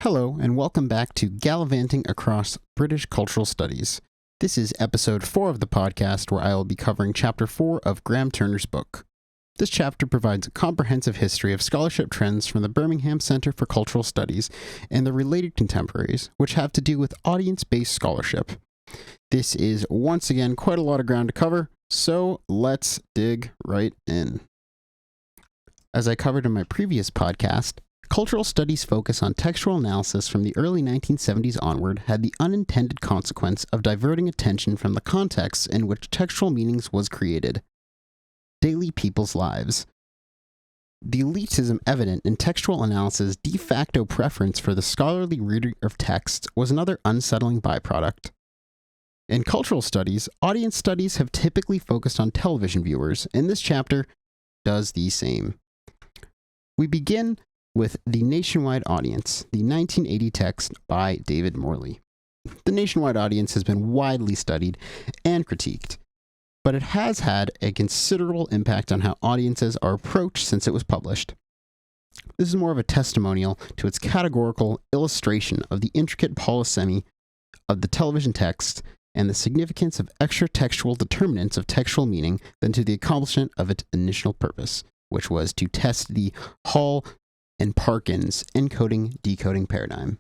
Hello, and welcome back to Gallivanting Across British Cultural Studies. This is episode 4 of the podcast, where I will be covering chapter 4 of Graeme Turner's book. This chapter provides a comprehensive history of scholarship trends from the Birmingham Centre for Cultural Studies and the related contemporaries, which have to do with audience-based scholarship. This is once again quite a lot of ground to cover, so let's dig right in. As I covered in my previous podcast, cultural studies' focus on textual analysis from the early 1970s onward had the unintended consequence of diverting attention from the context in which textual meanings was created: daily people's lives. The elitism evident in textual analysis' de facto preference for the scholarly reader of text was another unsettling byproduct. In cultural studies, audience studies have typically focused on television viewers, and this chapter does the same. We begin with The Nationwide Audience, the 1980 text by David Morley. The Nationwide Audience has been widely studied and critiqued, but it has had a considerable impact on how audiences are approached since it was published. This is more of a testimonial to its categorical illustration of the intricate polysemy of the television text and the significance of extra-textual determinants of textual meaning than to the accomplishment of its initial purpose, which was to test the Hall and Parkin's encoding-decoding paradigm.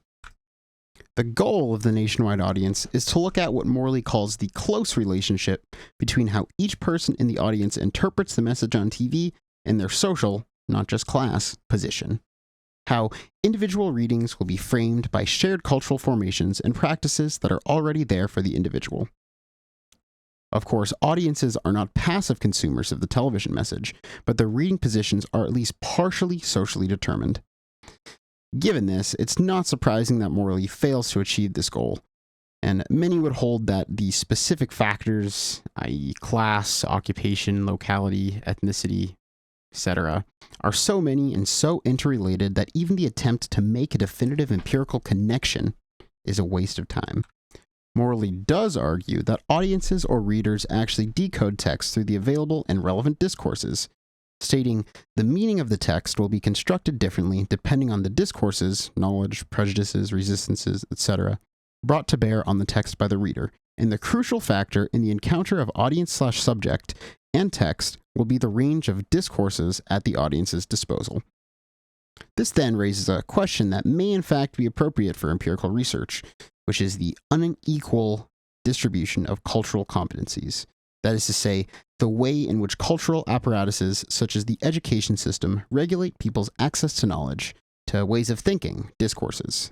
The goal of The Nationwide Audience is to look at what Morley calls the close relationship between how each person in the audience interprets the message on TV and their social, not just class, position. How individual readings will be framed by shared cultural formations and practices that are already there for the individual. Of course, audiences are not passive consumers of the television message, but their reading positions are at least partially socially determined. Given this, it's not surprising that Morley fails to achieve this goal, and many would hold that the specific factors, i.e. class, occupation, locality, ethnicity, etc., are so many and so interrelated that even the attempt to make a definitive empirical connection is a waste of time. Morley does argue that audiences or readers actually decode text through the available and relevant discourses, stating the meaning of the text will be constructed differently depending on the discourses, knowledge, prejudices, resistances, etc., brought to bear on the text by the reader, and the crucial factor in the encounter of audience/subject and text will be the range of discourses at the audience's disposal. This then raises a question that may in fact be appropriate for empirical research, which is the unequal distribution of cultural competencies. That is to say, the way in which cultural apparatuses such as the education system regulate people's access to knowledge, to ways of thinking, discourses.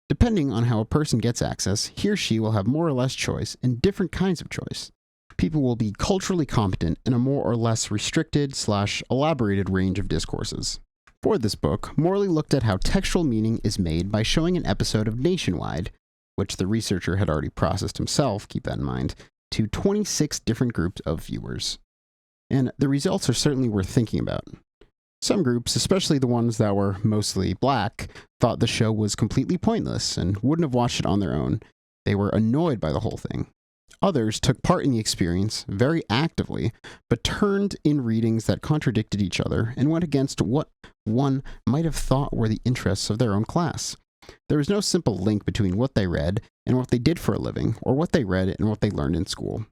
Depending on how a person gets access, he or she will have more or less choice and different kinds of choice. People will be culturally competent in a more or less restricted/elaborated range of discourses. For this book, Morley looked at how textual meaning is made by showing an episode of Nationwide, which the researcher had already processed himself, keep that in mind, to 26 different groups of viewers. And the results are certainly worth thinking about. Some groups, especially the ones that were mostly black, thought the show was completely pointless and wouldn't have watched it on their own. They were annoyed by the whole thing. Others took part in the experience very actively, but turned in readings that contradicted each other and went against what one might have thought were the interests of their own class. There was no simple link between what they read and what they did for a living, or what they read and what they learned in school.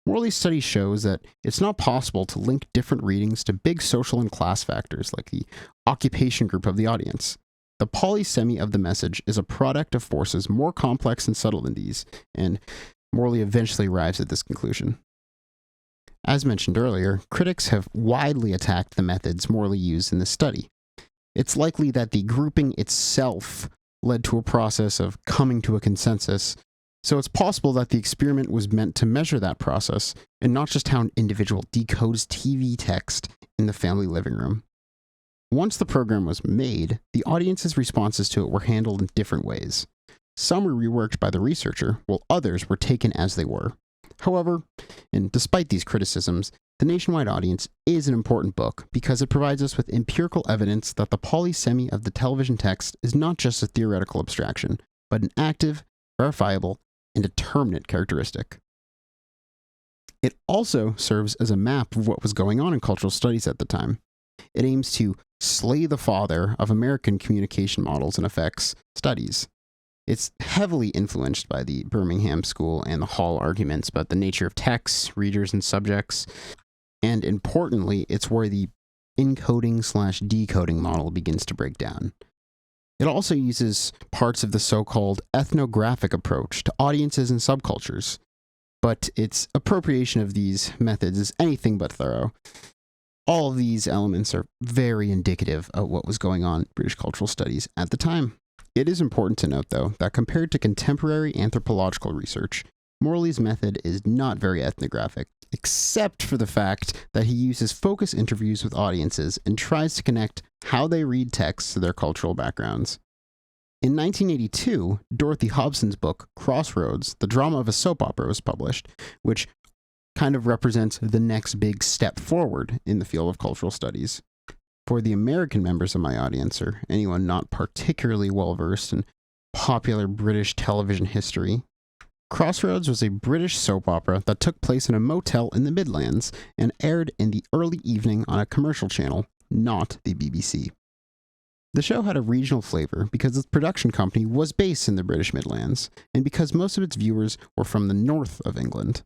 Morley's study shows that it's not possible to link different readings to big social and class factors like the occupation group of the audience. The polysemy of the message is a product of forces more complex and subtle than these, and Morley eventually arrives at this conclusion. As mentioned earlier, critics have widely attacked the methods Morley used in this study. It's likely that the grouping itself led to a process of coming to a consensus, so it's possible that the experiment was meant to measure that process, and not just how an individual decodes TV text in the family living room. Once the program was made, the audience's responses to it were handled in different ways. Some were reworked by the researcher, while others were taken as they were. However, and despite these criticisms, The Nationwide Audience is an important book because it provides us with empirical evidence that the polysemy of the television text is not just a theoretical abstraction, but an active, verifiable, and determinate characteristic. It also serves as a map of what was going on in cultural studies at the time. It aims to slay the father of American communication models and effects studies. It's heavily influenced by the Birmingham School and the Hall arguments about the nature of texts, readers, and subjects. And importantly, it's where the encoding/decoding model begins to break down. It also uses parts of the so-called ethnographic approach to audiences and subcultures, but its appropriation of these methods is anything but thorough. All of these elements are very indicative of what was going on in British cultural studies at the time. It is important to note, though, that compared to contemporary anthropological research, Morley's method is not very ethnographic, except for the fact that he uses focus interviews with audiences and tries to connect how they read texts to their cultural backgrounds. In 1982, Dorothy Hobson's book, Crossroads, the drama of a soap opera, was published, which kind of represents the next big step forward in the field of cultural studies. For the American members of my audience, or anyone not particularly well-versed in popular British television history, Crossroads was a British soap opera that took place in a motel in the Midlands and aired in the early evening on a commercial channel, not the BBC. The show had a regional flavor because its production company was based in the British Midlands, and because most of its viewers were from the north of England.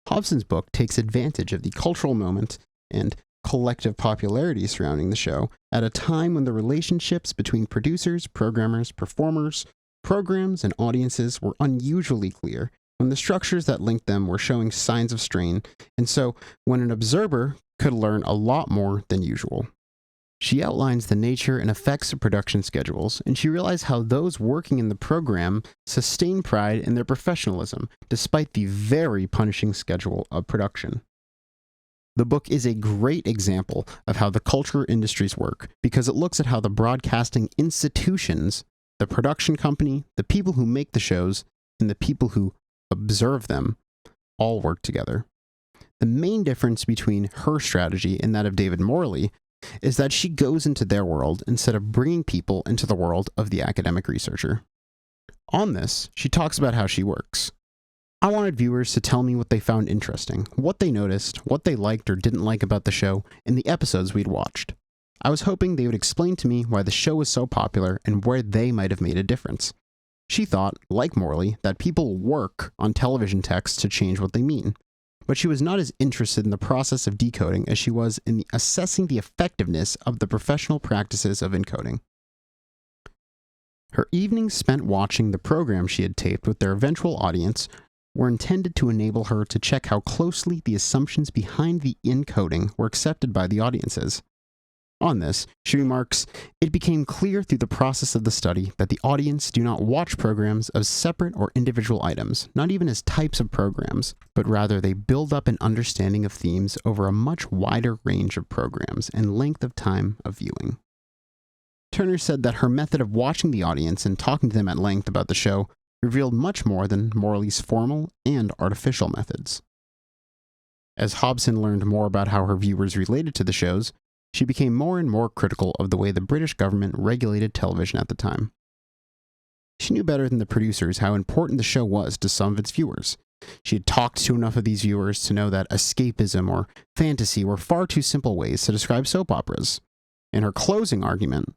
Hobson's book takes advantage of the cultural moment and collective popularity surrounding the show at a time when the relationships between producers, programmers, performers, programs, and audiences were unusually clear, when the structures that linked them were showing signs of strain, and so when an observer could learn a lot more than usual. She outlines the nature and effects of production schedules, and she realized how those working in the program sustain pride in their professionalism, despite the very punishing schedule of production. The book is a great example of how the culture industries work, because it looks at how the broadcasting institutions, the production company, the people who make the shows, and the people who observe them, all work together. The main difference between her strategy and that of David Morley is that she goes into their world instead of bringing people into the world of the academic researcher. On this, she talks about how she works. I wanted viewers to tell me what they found interesting, what they noticed, what they liked or didn't like about the show, and the episodes we'd watched. I was hoping they would explain to me why the show was so popular and where they might have made a difference. She thought, like Morley, that people work on television texts to change what they mean, but she was not as interested in the process of decoding as she was in assessing the effectiveness of the professional practices of encoding. Her evenings spent watching the program she had taped with their eventual audience were intended to enable her to check how closely the assumptions behind the encoding were accepted by the audiences. On this, she remarks, "It became clear through the process of the study that the audience do not watch programs as separate or individual items, not even as types of programs, but rather they build up an understanding of themes over a much wider range of programs and length of time of viewing." Turner said that her method of watching the audience and talking to them at length about the show revealed much more than Morley's formal and artificial methods. As Hobson learned more about how her viewers related to the shows, she became more and more critical of the way the British government regulated television at the time. She knew better than the producers how important the show was to some of its viewers. She had talked to enough of these viewers to know that escapism or fantasy were far too simple ways to describe soap operas. In her closing argument,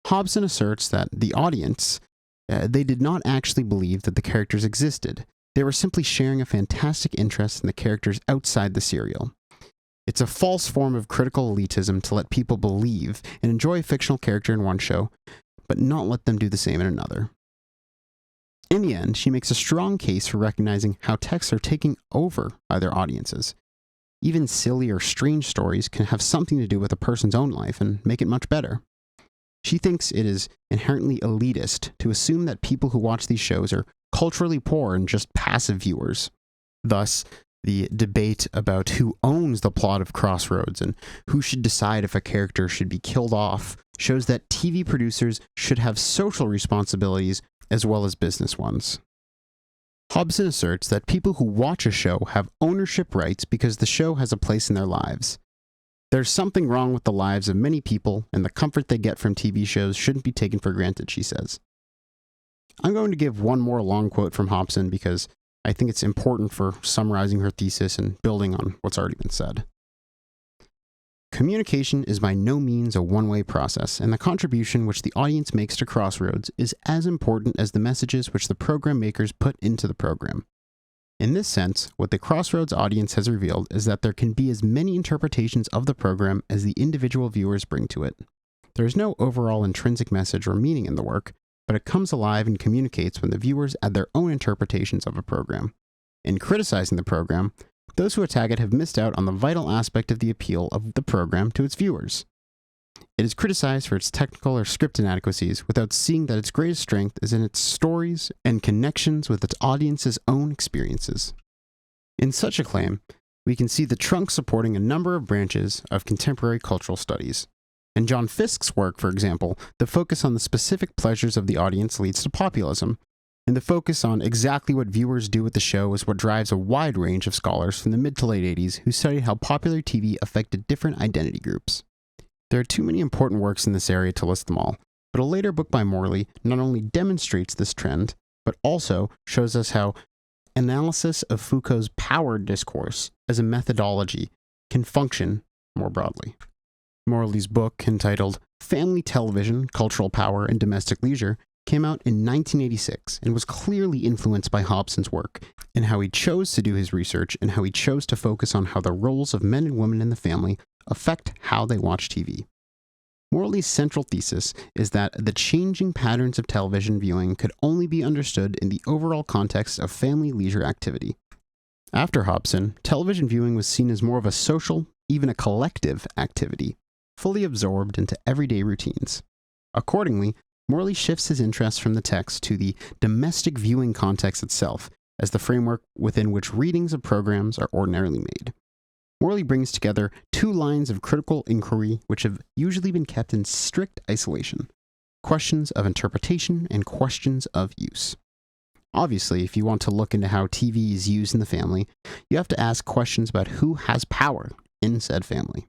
Hobson asserts that the audience, they did not actually believe that the characters existed. They were simply sharing a fantastic interest in the characters outside the serial. It's a false form of critical elitism to let people believe and enjoy a fictional character in one show, but not let them do the same in another. In the end, she makes a strong case for recognizing how texts are taking over by their audiences. Even silly or strange stories can have something to do with a person's own life and make it much better. She thinks it is inherently elitist to assume that people who watch these shows are culturally poor and just passive viewers. Thus, the debate about who owns the plot of Crossroads and who should decide if a character should be killed off shows that TV producers should have social responsibilities as well as business ones. Hobson asserts that people who watch a show have ownership rights because the show has a place in their lives. There's something wrong with the lives of many people, and the comfort they get from TV shows shouldn't be taken for granted, she says. I'm going to give one more long quote from Hobson because I think it's important for summarizing her thesis and building on what's already been said. Communication is by no means a one-way process, and the contribution which the audience makes to Crossroads is as important as the messages which the program makers put into the program. In this sense, what the Crossroads audience has revealed is that there can be as many interpretations of the program as the individual viewers bring to it. There is no overall intrinsic message or meaning in the work, but it comes alive and communicates when the viewers add their own interpretations of a program. In criticizing the program, those who attack it have missed out on the vital aspect of the appeal of the program to its viewers. It is criticized for its technical or script inadequacies without seeing that its greatest strength is in its stories and connections with its audience's own experiences. In such a claim, we can see the trunk supporting a number of branches of contemporary cultural studies. In John Fisk's work, for example, the focus on the specific pleasures of the audience leads to populism, and the focus on exactly what viewers do with the show is what drives a wide range of scholars from the mid to late 80s who studied how popular TV affected different identity groups. There are too many important works in this area to list them all, but a later book by Morley not only demonstrates this trend, but also shows us how analysis of Foucault's power discourse as a methodology can function more broadly. Morley's book, entitled Family Television, Cultural Power, and Domestic Leisure, came out in 1986 and was clearly influenced by Hobson's work in how he chose to do his research and how he chose to focus on how the roles of men and women in the family affect how they watch TV. Morley's central thesis is that the changing patterns of television viewing could only be understood in the overall context of family leisure activity. After Hobson, television viewing was seen as more of a social, even a collective activity, fully absorbed into everyday routines. Accordingly, Morley shifts his interest from the text to the domestic viewing context itself as the framework within which readings of programs are ordinarily made. Morley brings together two lines of critical inquiry which have usually been kept in strict isolation: questions of interpretation and questions of use. Obviously, if you want to look into how TV is used in the family, you have to ask questions about who has power in said family.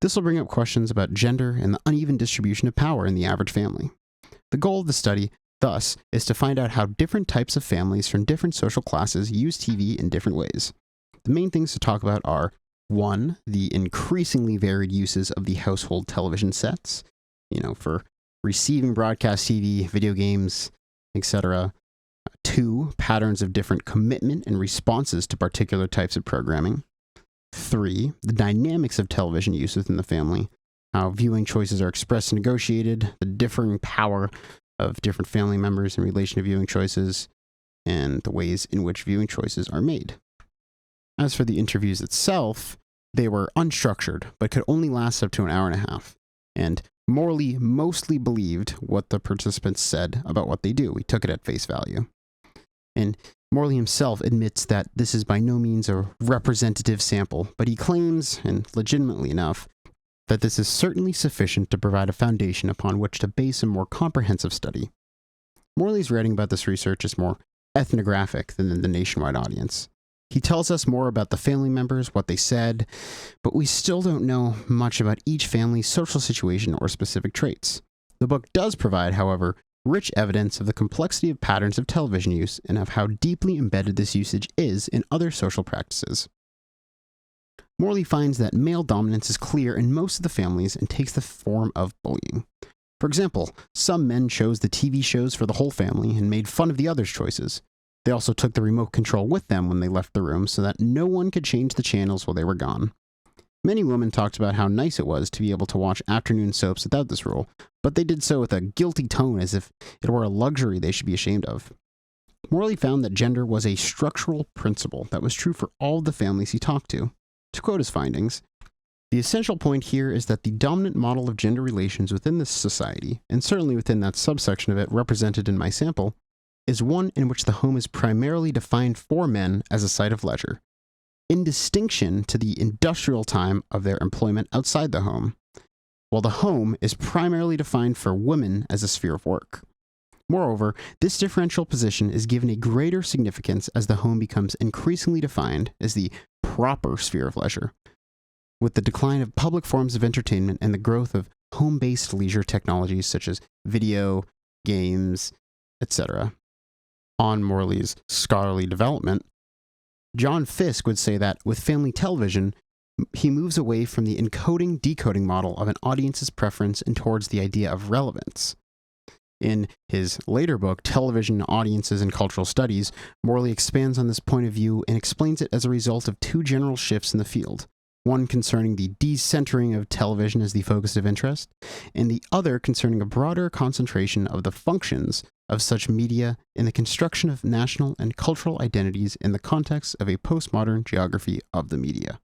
This will bring up questions about gender and the uneven distribution of power in the average family. The goal of the study, thus, is to find out how different types of families from different social classes use TV in different ways. The main things to talk about are 1. The increasingly varied uses of the household television sets, for receiving broadcast TV, video games, etc. 2. Patterns of different commitment and responses to particular types of programming. 3. The dynamics of television use within the family, how viewing choices are expressed and negotiated, the differing power of different family members in relation to viewing choices, and the ways in which viewing choices are made. As for the interviews itself, they were unstructured, but could only last up to an hour and a half, and Morley mostly believed what the participants said about what they do. He took it at face value. And Morley himself admits that this is by no means a representative sample, but he claims, and legitimately enough, that this is certainly sufficient to provide a foundation upon which to base a more comprehensive study. Morley's writing about this research is more ethnographic than the nationwide audience. He tells us more about the family members, what they said, but we still don't know much about each family's social situation or specific traits. The book does provide, however, rich evidence of the complexity of patterns of television use and of how deeply embedded this usage is in other social practices. Morley finds that male dominance is clear in most of the families and takes the form of bullying. For example, some men chose the TV shows for the whole family and made fun of the others' choices. They also took the remote control with them when they left the room so that no one could change the channels while they were gone. Many women talked about how nice it was to be able to watch afternoon soaps without this rule, but they did so with a guilty tone as if it were a luxury they should be ashamed of. Morley found that gender was a structural principle that was true for all the families he talked to. To quote his findings, "The essential point here is that the dominant model of gender relations within this society, and certainly within that subsection of it represented in my sample, is one in which the home is primarily defined for men as a site of leisure, in distinction to the industrial time of their employment outside the home, while the home is primarily defined for women as a sphere of work. Moreover, this differential position is given a greater significance as the home becomes increasingly defined as the proper sphere of leisure, with the decline of public forms of entertainment and the growth of home-based leisure technologies such as video, games, etc. On Morley's scholarly development, John Fisk would say that with family television, he moves away from the encoding-decoding model of an audience's preference and towards the idea of relevance. In his later book, Television, Audiences, and Cultural Studies, Morley expands on this point of view and explains it as a result of two general shifts in the field, one concerning the decentering of television as the focus of interest, and the other concerning a broader concentration of the functions of such media in the construction of national and cultural identities in the context of a postmodern geography of the media.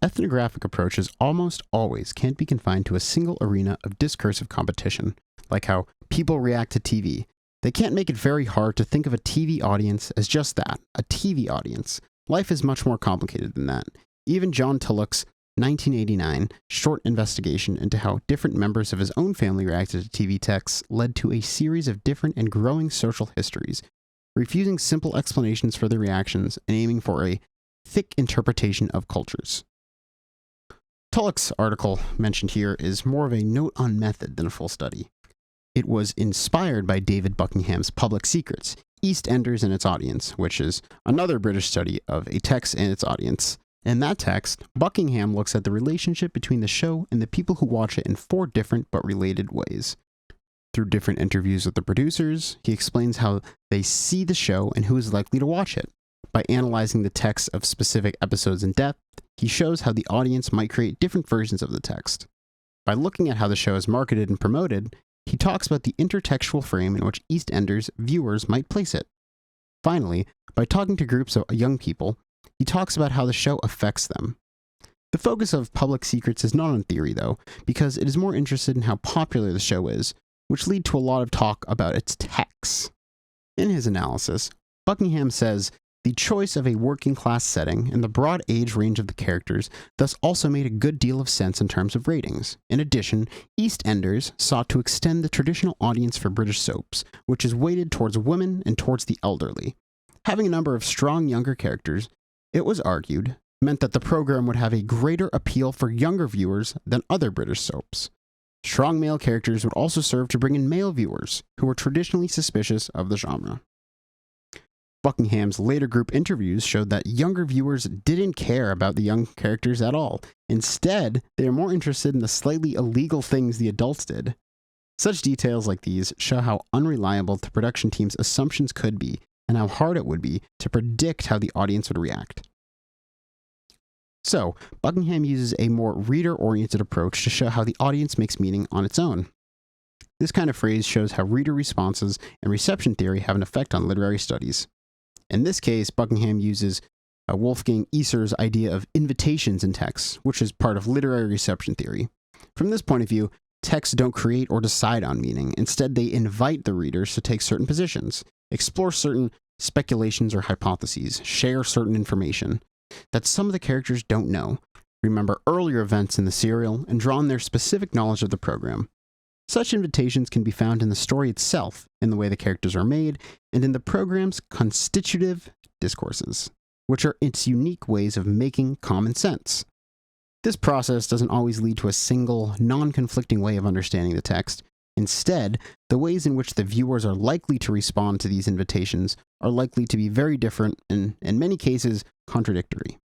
Ethnographic approaches almost always can't be confined to a single arena of discursive competition, like how people react to TV. They can't make it very hard to think of a TV audience as just that, a TV audience. Life is much more complicated than that. Even John Tulloch's 1989 short investigation into how different members of his own family reacted to TV texts led to a series of different and growing social histories, refusing simple explanations for their reactions and aiming for a thick interpretation of cultures. Tulloch's article mentioned here is more of a note on method than a full study. It was inspired by David Buckingham's Public Secrets, EastEnders and Its Audience, which is another British study of a text and its audience. In that text, Buckingham looks at the relationship between the show and the people who watch it in four different but related ways. Through different interviews with the producers, he explains how they see the show and who is likely to watch it. By analyzing the text of specific episodes in depth, he shows how the audience might create different versions of the text. By looking at how the show is marketed and promoted, he talks about the intertextual frame in which EastEnders viewers might place it. Finally, by talking to groups of young people, he talks about how the show affects them. The focus of Public Secrets is not on theory, though, because it is more interested in how popular the show is, which lead to a lot of talk about its texts. In his analysis, Buckingham says, the choice of a working-class setting and the broad age range of the characters thus also made a good deal of sense in terms of ratings. In addition, EastEnders sought to extend the traditional audience for British soaps, which is weighted towards women and towards the elderly. Having a number of strong younger characters, it was argued, meant that the program would have a greater appeal for younger viewers than other British soaps. Strong male characters would also serve to bring in male viewers, who were traditionally suspicious of the genre. Buckingham's later group interviews showed that younger viewers didn't care about the young characters at all. Instead, they are more interested in the slightly illegal things the adults did. Such details like these show how unreliable the production team's assumptions could be, and how hard it would be to predict how the audience would react. So, Buckingham uses a more reader-oriented approach to show how the audience makes meaning on its own. This kind of phrase shows how reader responses and reception theory have an effect on literary studies. In this case, Buckingham uses Wolfgang Iser's idea of invitations in texts, which is part of literary reception theory. From this point of view, texts don't create or decide on meaning. Instead, they invite the readers to take certain positions, explore certain speculations or hypotheses, share certain information that some of the characters don't know, remember earlier events in the serial, and draw on their specific knowledge of the program. Such invitations can be found in the story itself, in the way the characters are made, and in the program's constitutive discourses, which are its unique ways of making common sense. This process doesn't always lead to a single, non-conflicting way of understanding the text. Instead, the ways in which the viewers are likely to respond to these invitations are likely to be very different and, in many cases, contradictory.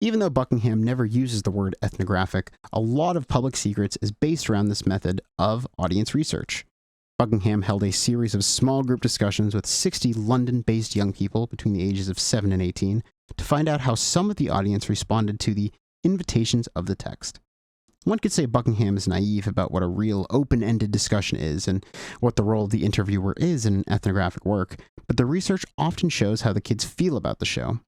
Even though Buckingham never uses the word ethnographic, a lot of Public Secrets is based around this method of audience research. Buckingham held a series of small group discussions with 60 London-based young people between the ages of 7 and 18 to find out how some of the audience responded to the invitations of the text. One could say Buckingham is naive about what a real open-ended discussion is and what the role of the interviewer is in ethnographic work, but the research often shows how the kids feel about the show.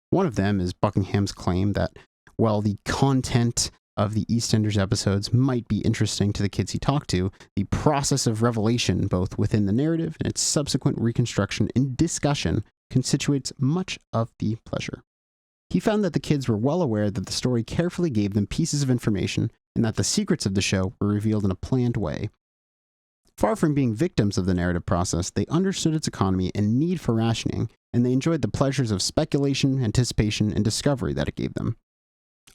One of them is Buckingham's claim that, while the content of the EastEnders episodes might be interesting to the kids he talked to, the process of revelation, both within the narrative and its subsequent reconstruction and discussion, constitutes much of the pleasure. He found that the kids were well aware that the story carefully gave them pieces of information and that the secrets of the show were revealed in a planned way. Far from being victims of the narrative process, they understood its economy and need for rationing, and they enjoyed the pleasures of speculation, anticipation, and discovery that it gave them.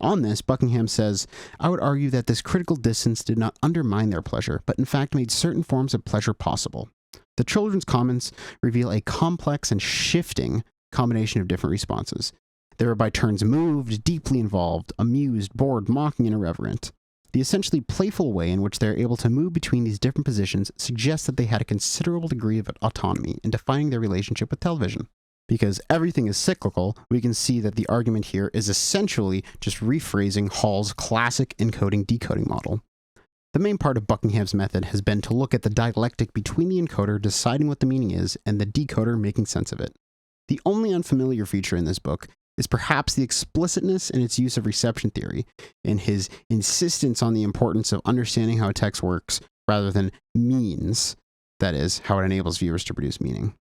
On this, Buckingham says, I would argue that this critical distance did not undermine their pleasure, but in fact made certain forms of pleasure possible. The children's comments reveal a complex and shifting combination of different responses. They were by turns moved, deeply involved, amused, bored, mocking, and irreverent. The essentially playful way in which they are able to move between these different positions suggests that they had a considerable degree of autonomy in defining their relationship with television. Because everything is cyclical, we can see that the argument here is essentially just rephrasing Hall's classic encoding-decoding model. The main part of Buckingham's method has been to look at the dialectic between the encoder deciding what the meaning is and the decoder making sense of it. The only unfamiliar feature in this book is perhaps the explicitness in its use of reception theory, and his insistence on the importance of understanding how a text works rather than means, that is, how it enables viewers to produce meaning.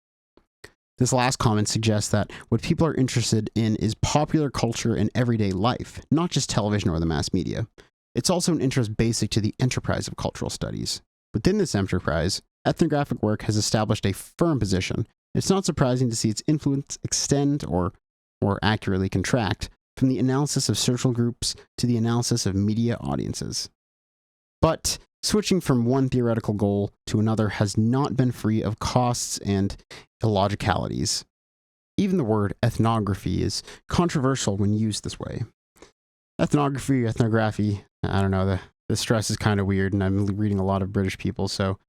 This last comment suggests that what people are interested in is popular culture and everyday life, not just television or the mass media. It's also an interest basic to the enterprise of cultural studies. Within this enterprise, ethnographic work has established a firm position. It's not surprising to see its influence extend, or more accurately contract, from the analysis of social groups to the analysis of media audiences. But switching from one theoretical goal to another has not been free of costs and illogicalities. Even the word ethnography is controversial when used this way. Ethnography, I don't know, the stress is kind of weird, and I'm reading a lot of British people, so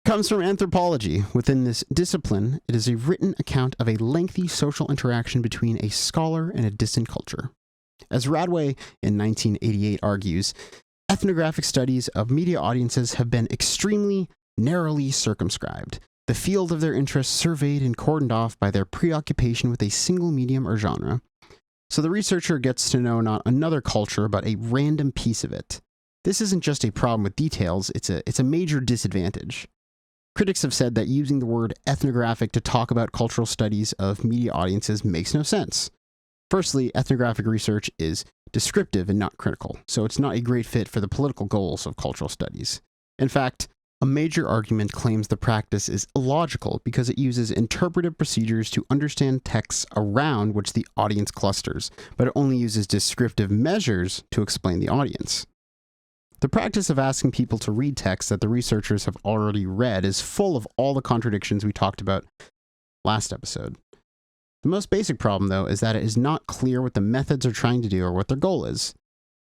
comes from anthropology. Within this discipline, it is a written account of a lengthy social interaction between a scholar and a distant culture. As Radway in 1988 argues, ethnographic studies of media audiences have been extremely narrowly circumscribed, the field of their interest surveyed and cordoned off by their preoccupation with a single medium or genre. So the researcher gets to know not another culture, but a random piece of it. This isn't just a problem with details, it's a major disadvantage. Critics have said that using the word ethnographic to talk about cultural studies of media audiences makes no sense. Firstly, ethnographic research is descriptive and not critical, so it's not a great fit for the political goals of cultural studies. In fact, a major argument claims the practice is illogical because it uses interpretive procedures to understand texts around which the audience clusters, but it only uses descriptive measures to explain the audience. The practice of asking people to read texts that the researchers have already read is full of all the contradictions we talked about last episode. The most basic problem, though, is that it is not clear what the methods are trying to do or what their goal is.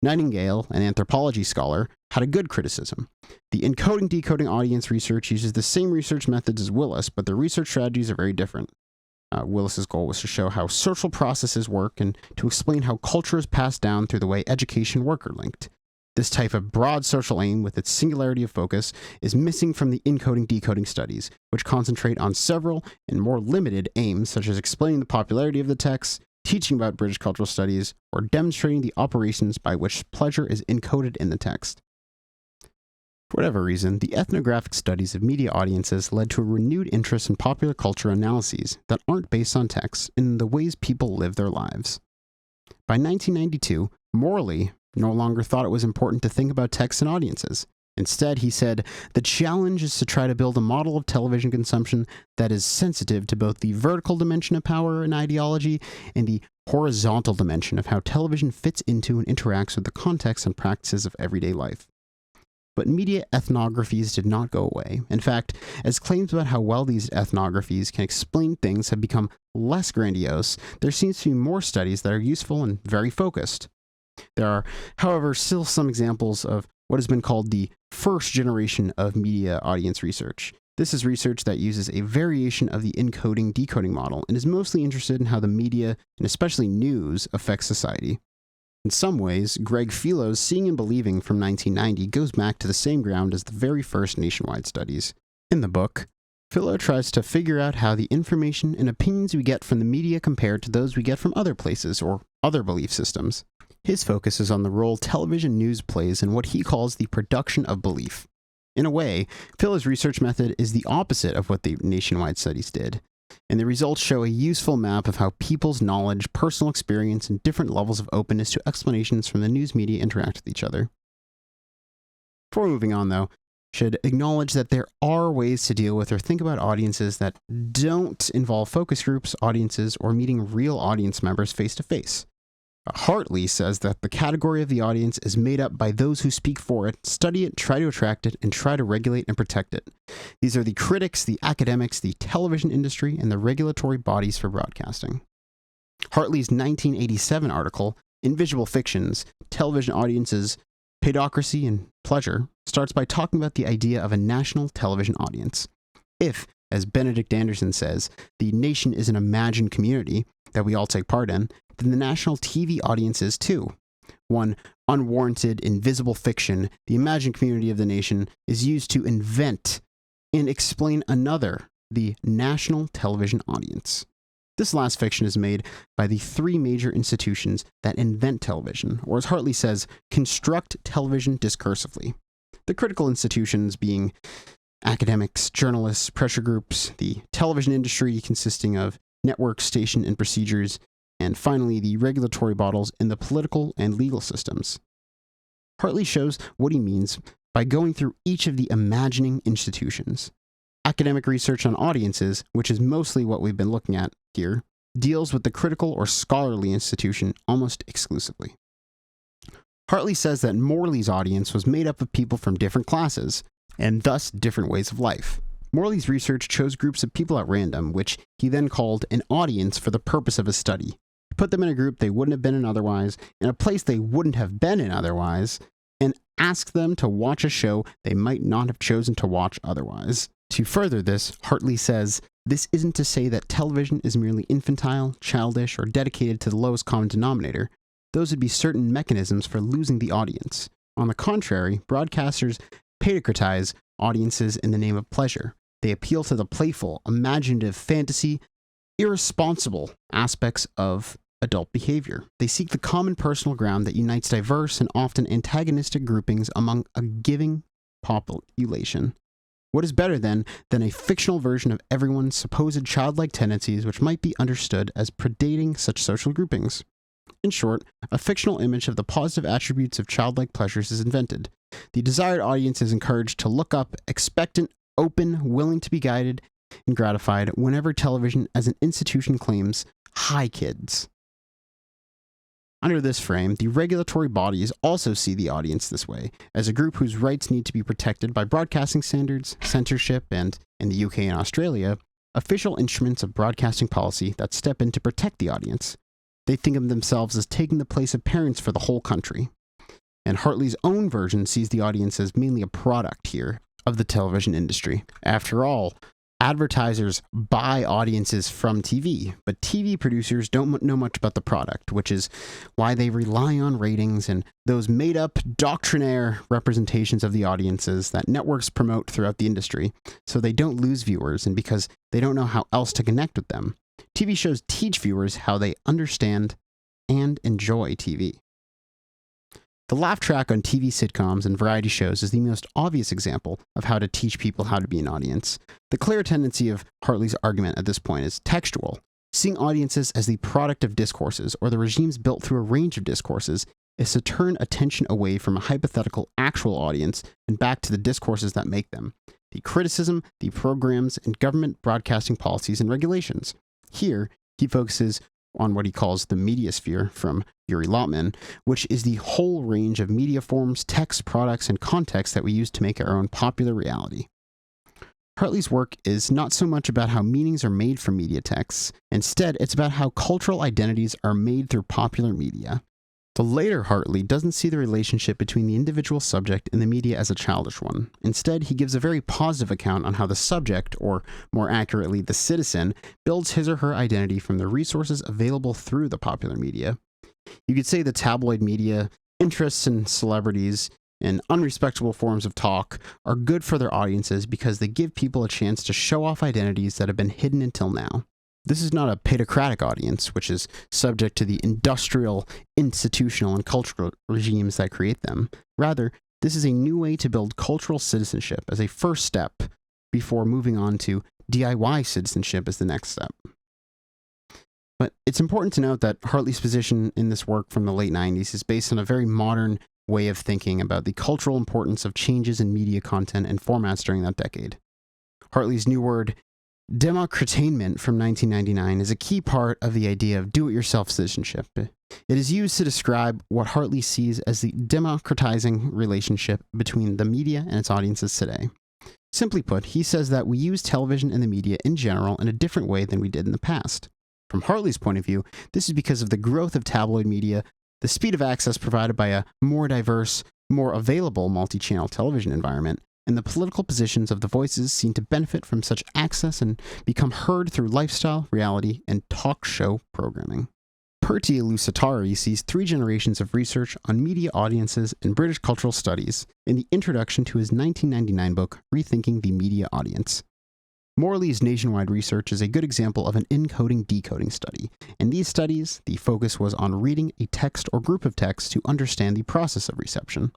Nightingale, an anthropology scholar, had a good criticism. The encoding-decoding audience research uses the same research methods as Willis, but their research strategies are very different. Willis's goal was to show how social processes work and to explain how culture is passed down through the way education and work are linked. This type of broad social aim with its singularity of focus is missing from the encoding-decoding studies, which concentrate on several and more limited aims, such as explaining the popularity of the text, teaching about British cultural studies, or demonstrating the operations by which pleasure is encoded in the text. For whatever reason, the ethnographic studies of media audiences led to a renewed interest in popular culture analyses that aren't based on text and in the ways people live their lives. By 1992, Morley no longer thought it was important to think about texts and audiences. Instead, he said, the challenge is to try to build a model of television consumption that is sensitive to both the vertical dimension of power and ideology and the horizontal dimension of how television fits into and interacts with the context and practices of everyday life. But media ethnographies did not go away. In fact, as claims about how well these ethnographies can explain things have become less grandiose, there seems to be more studies that are useful and very focused. There are, however, still some examples of what has been called the first generation of media audience research. This is research that uses a variation of the encoding-decoding model and is mostly interested in how the media, and especially news, affects society. In some ways, Greg Philo's Seeing and Believing from 1990 goes back to the same ground as the very first nationwide studies. In the book, Philo tries to figure out how the information and opinions we get from the media compare to those we get from other places or other belief systems. His focus is on the role television news plays in what he calls the production of belief. In a way, Philo's research method is the opposite of what the nationwide studies did, and the results show a useful map of how people's knowledge, personal experience, and different levels of openness to explanations from the news media interact with each other. Before moving on, though, should acknowledge that there are ways to deal with or think about audiences that don't involve focus groups, audiences, or meeting real audience members face-to-face. Hartley says that the category of the audience is made up by those who speak for it, study it, try to attract it, and try to regulate and protect it. These are the critics, the academics, the television industry, and the regulatory bodies for broadcasting. Hartley's 1987 article, Invisible Fictions, Television Audiences, Pedocracy and Pleasure, starts by talking about the idea of a national television audience. If, as Benedict Anderson says, the nation is an imagined community that we all take part in, then the national TV audience is too. One unwarranted, invisible fiction, the imagined community of the nation, is used to invent and explain another, the national television audience. This last fiction is made by the three major institutions that invent television, or as Hartley says, construct television discursively. The critical institutions being academics, journalists, pressure groups, the television industry consisting of network, station, and procedures, and finally the regulatory bodies in the political and legal systems. Hartley shows what he means by going through each of the imagining institutions. Academic research on audiences, which is mostly what we've been looking at here, deals with the critical or scholarly institution almost exclusively. Hartley says that Morley's audience was made up of people from different classes, and thus different ways of life. Morley's research chose groups of people at random, which he then called an audience for the purpose of his study. He put them in a group they wouldn't have been in otherwise, in a place they wouldn't have been in otherwise, and asked them to watch a show they might not have chosen to watch otherwise. To further this, Hartley says, this isn't to say that television is merely infantile, childish, or dedicated to the lowest common denominator. Those would be certain mechanisms for losing the audience. On the contrary, broadcasters pedocratize audiences in the name of pleasure. They appeal to the playful, imaginative, fantasy, irresponsible aspects of adult behavior. They seek the common personal ground that unites diverse and often antagonistic groupings among a giving population. What is better, then, than a fictional version of everyone's supposed childlike tendencies which might be understood as predating such social groupings? In short, a fictional image of the positive attributes of childlike pleasures is invented. The desired audience is encouraged to look up, expectant, open, willing to be guided and gratified whenever television as an institution claims, "Hi, kids." Under this frame, the regulatory bodies also see the audience this way, as a group whose rights need to be protected by broadcasting standards, censorship, and, in the UK and Australia, official instruments of broadcasting policy that step in to protect the audience. They think of themselves as taking the place of parents for the whole country. And Hartley's own version sees the audience as mainly a product here of the television industry. After all, advertisers buy audiences from TV, but TV producers don't know much about the product, which is why they rely on ratings and those made-up doctrinaire representations of the audiences that networks promote throughout the industry, so they don't lose viewers and because they don't know how else to connect with them. TV shows teach viewers how they understand and enjoy TV. The laugh track on TV sitcoms and variety shows is the most obvious example of how to teach people how to be an audience. The clear tendency of Hartley's argument at this point is textual. Seeing audiences as the product of discourses, or the regimes built through a range of discourses, is to turn attention away from a hypothetical actual audience and back to the discourses that make them. The criticism, the programs, and government broadcasting policies and regulations. Here, he focuses on what he calls the media sphere from Yuri Lotman, which is the whole range of media forms, texts, products, and contexts that we use to make our own popular reality. Hartley's work is not so much about how meanings are made from media texts. Instead, it's about how cultural identities are made through popular media. The later Hartley doesn't see the relationship between the individual subject and the media as a childish one. Instead, he gives a very positive account on how the subject, or more accurately, the citizen, builds his or her identity from the resources available through the popular media. You could say the tabloid media, interests in celebrities, and unrespectable forms of talk are good for their audiences because they give people a chance to show off identities that have been hidden until now. This is not a pedocratic audience, which is subject to the industrial, institutional, and cultural regimes that create them. Rather, this is a new way to build cultural citizenship as a first step before moving on to DIY citizenship as the next step. But it's important to note that Hartley's position in this work from the late 90s is based on a very modern way of thinking about the cultural importance of changes in media content and formats during that decade. Hartley's new word, democratainment, from 1999 is a key part of the idea of do-it-yourself citizenship. It is used to describe what Hartley sees as the democratizing relationship between the media and its audiences today. Simply put, he says that we use television and the media in general in a different way than we did in the past. From Hartley's point of view, this is because of the growth of tabloid media, the speed of access provided by a more diverse, more available multi-channel television environment, and the political positions of the voices seem to benefit from such access and become heard through lifestyle, reality, and talk show programming. Perti Lusatari sees 3 generations of research on media audiences and British cultural studies in the introduction to his 1999 book, Rethinking the Media Audience. Morley's nationwide research is a good example of an encoding-decoding study. In these studies, the focus was on reading a text or group of texts to understand the process of reception.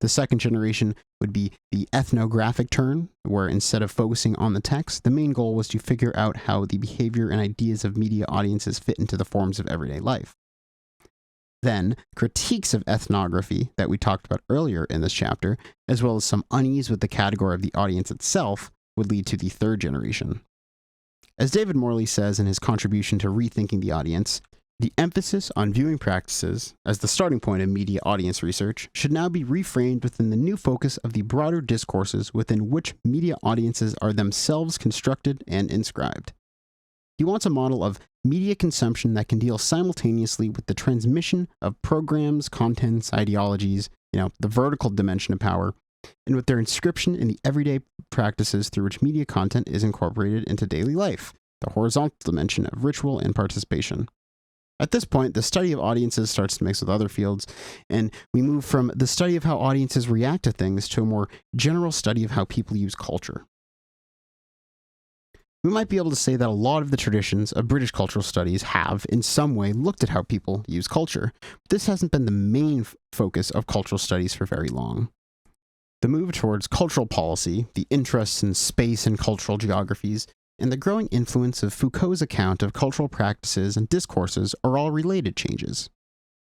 The second generation would be the ethnographic turn, where instead of focusing on the text, the main goal was to figure out how the behavior and ideas of media audiences fit into the forms of everyday life. Then, critiques of ethnography that we talked about earlier in this chapter, as well as some unease with the category of the audience itself, would lead to the third generation. As David Morley says in his contribution to Rethinking the Audience, the emphasis on viewing practices as the starting point of media audience research should now be reframed within the new focus of the broader discourses within which media audiences are themselves constructed and inscribed. He wants a model of media consumption that can deal simultaneously with the transmission of programs, contents, ideologies, the vertical dimension of power, and with their inscription in the everyday practices through which media content is incorporated into daily life, the horizontal dimension of ritual and participation. At this point, the study of audiences starts to mix with other fields, and we move from the study of how audiences react to things to a more general study of how people use culture. We might be able to say that a lot of the traditions of British cultural studies have, in some way, looked at how people use culture. But this hasn't been the main focus of cultural studies for very long. The move towards cultural policy, the interests in space and cultural geographies, and the growing influence of Foucault's account of cultural practices and discourses are all related changes.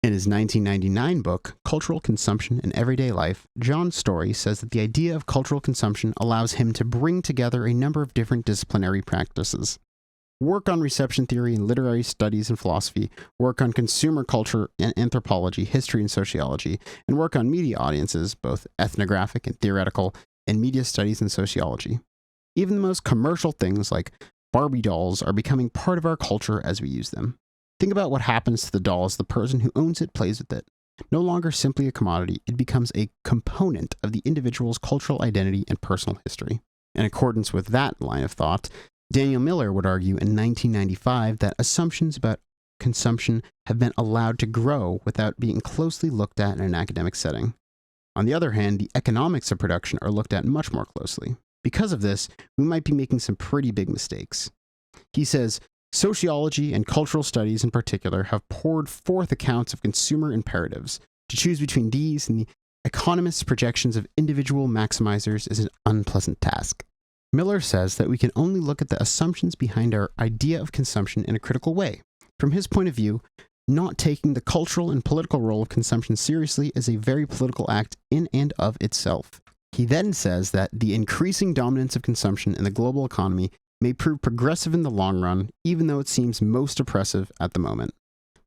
In his 1999 book, Cultural Consumption in Everyday Life, John Story says that the idea of cultural consumption allows him to bring together a number of different disciplinary practices. Work on reception theory and literary studies and philosophy, work on consumer culture and anthropology, history and sociology, and work on media audiences, both ethnographic and theoretical, and media studies and sociology. Even the most commercial things like Barbie dolls are becoming part of our culture as we use them. Think about what happens to the doll as the person who owns it plays with it. No longer simply a commodity, it becomes a component of the individual's cultural identity and personal history. In accordance with that line of thought, Daniel Miller would argue in 1995 that assumptions about consumption have been allowed to grow without being closely looked at in an academic setting. On the other hand, the economics of production are looked at much more closely. Because of this, we might be making some pretty big mistakes. He says, sociology and cultural studies in particular have poured forth accounts of consumer imperatives. To choose between these and the economists' projections of individual maximizers is an unpleasant task. Miller says that we can only look at the assumptions behind our idea of consumption in a critical way. From his point of view, not taking the cultural and political role of consumption seriously is a very political act in and of itself. He then says that the increasing dominance of consumption in the global economy may prove progressive in the long run, even though it seems most oppressive at the moment.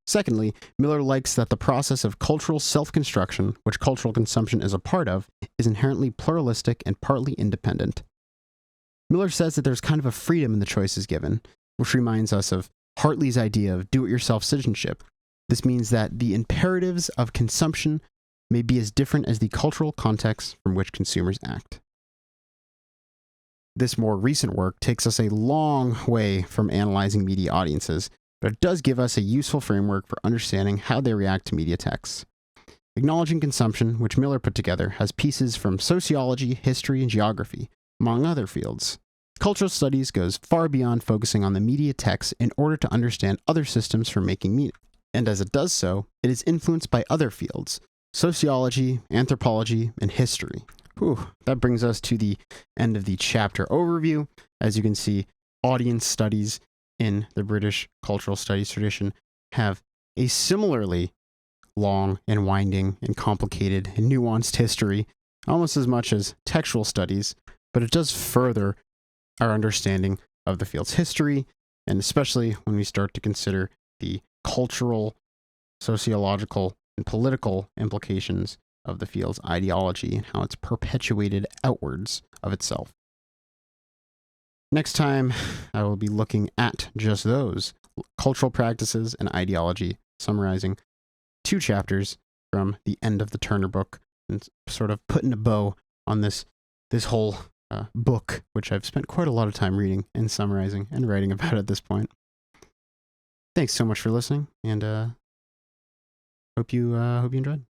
Secondly, Miller likes that the process of cultural self-construction, which cultural consumption is a part of, is inherently pluralistic and partly independent. Miller says that there's kind of a freedom in the choices given, which reminds us of Hartley's idea of do-it-yourself citizenship. This means that the imperatives of consumption may be as different as the cultural context from which consumers act. This more recent work takes us a long way from analyzing media audiences, but it does give us a useful framework for understanding how they react to media texts. Acknowledging Consumption, which Miller put together, has pieces from sociology, history, and geography, among other fields. Cultural studies goes far beyond focusing on the media text in order to understand other systems for making media. And as it does so, it is influenced by other fields, sociology, anthropology, and history. That brings us to the end of the chapter overview. As you can see, audience studies in the British cultural studies tradition have a similarly long and winding and complicated and nuanced history, almost as much as textual studies, but it does further our understanding of the field's history, and especially when we start to consider the cultural, sociological, and political implications of the field's ideology and how it's perpetuated outwards of itself. Next time, I will be looking at just those cultural practices and ideology, summarizing 2 chapters from the end of the Turner book and sort of putting a bow on this whole book, which I've spent quite a lot of time reading and summarizing and writing about at this point. Thanks so much for listening, and hope you enjoyed.